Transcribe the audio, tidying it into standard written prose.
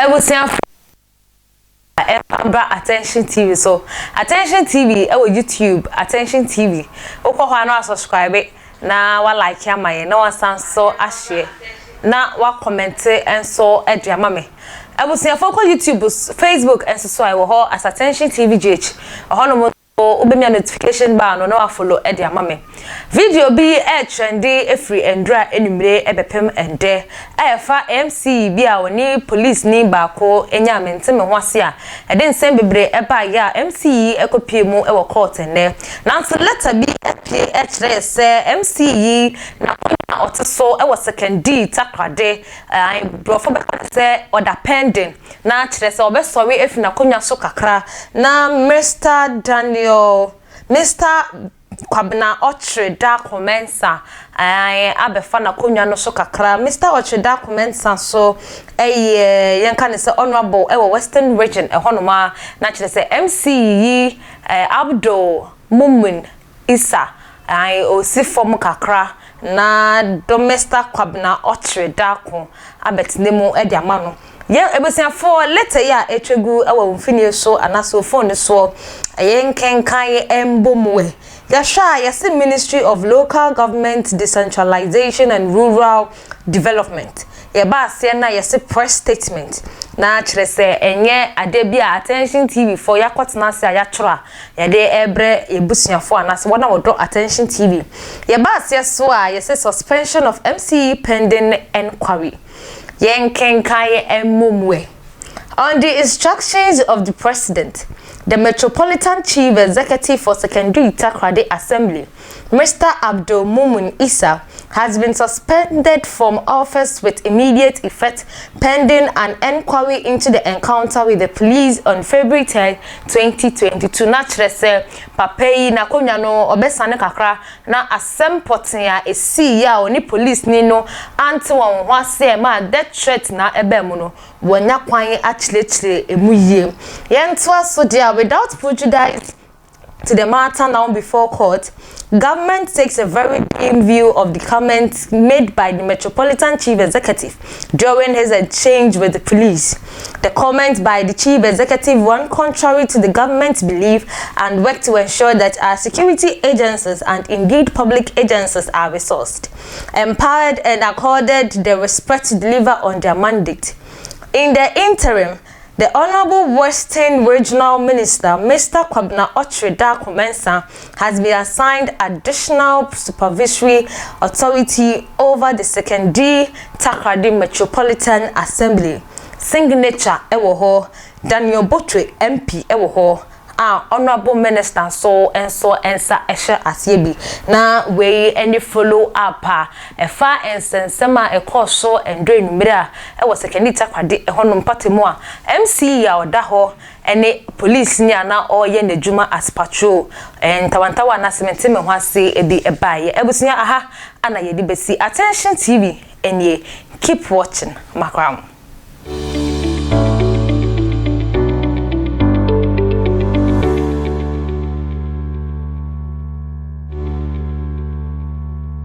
Ebusia Attention TV. So Attention TV YouTube Attention TV. Okwa hwa na subscribe na wa like ya maye na wa sanso share na wa comment enso ediama me. Ebusia foko YouTube, Facebook enso so I wo ho as Attention TV GH. Ho no obemia notification bar no na follow ediama me. Video bi trendy efri endra enumre ebepem ende efa MC bi a woni police ni baako enya mente me ho ase a ede nsem bebre eba ya MC ekopie mu ewo court ende na so letter bi apie kire se MC yi na oteso ewo Secondi Takoradi brofo be se order pending na kire se obesori efi na konwa so kakra na Mr. Kwabena Otreda Comensa abefa na konwa no so kakra Mr. Otreda Comensa so yenka ne se honorable ewo Western region ehonoma na kire se MC yi Abdul Issa osi form kakra na Mr. Kwabena Otreda ko abetnemu ediama no yeah, ebusia for letter ya etwegu ewo mfini so anaso phone so yenkenkan embomwe yasha yesi Ministry of Local Government Decentralization and Rural Development yeba ase na yesi press statement na kire se enye adebia Attention TV for yakotena se ayatwra yede ebre ebusia for anaso wona wodo Attention TV yeba ase so a yesi suspension of MCE pending inquiry. On the instructions of the President, the Metropolitan Chief Executive for Secondi Takoradi Assembly, Mr. Abdul Issa, has been suspended from office with immediate effect pending an inquiry into the encounter with the police on February 10, 2022. Naturally, say, Papei na konya no obesane kakra na assempotin ya esi ya oni police ni no anti won hwase ma death threat na ebe mu no wonya kwan achilechile emuye. Yentwa so dia without prejudice to the matter now before court, government takes a very keen view of the comments made by the Metropolitan Chief Executive during his exchange with the police. The comments by the Chief Executive run contrary to the government's belief and work to ensure that our security agencies and indeed public agencies are resourced, empowered and accorded the respect to deliver on their mandate. In the interim, the Honorable Western Regional Minister, Mr. Kwabena Otreda Comensa, has been assigned additional supervisory authority over the Secondi Takoradi Metropolitan Assembly. Signature ewo Daniel Botwe MP ewo Honorable Minister so ensa esha asyebi na we any follow up efa ensensema ekoso endo enumira ewo Secondi Takoradi ehonum patemu a MC ya oda ho ene police ni ana oye nedjuma as patrol ntawantawa na sementeme ho ase ebi ebaye ebusunya aha ana yedi besi Attention TV enye keep watching makram.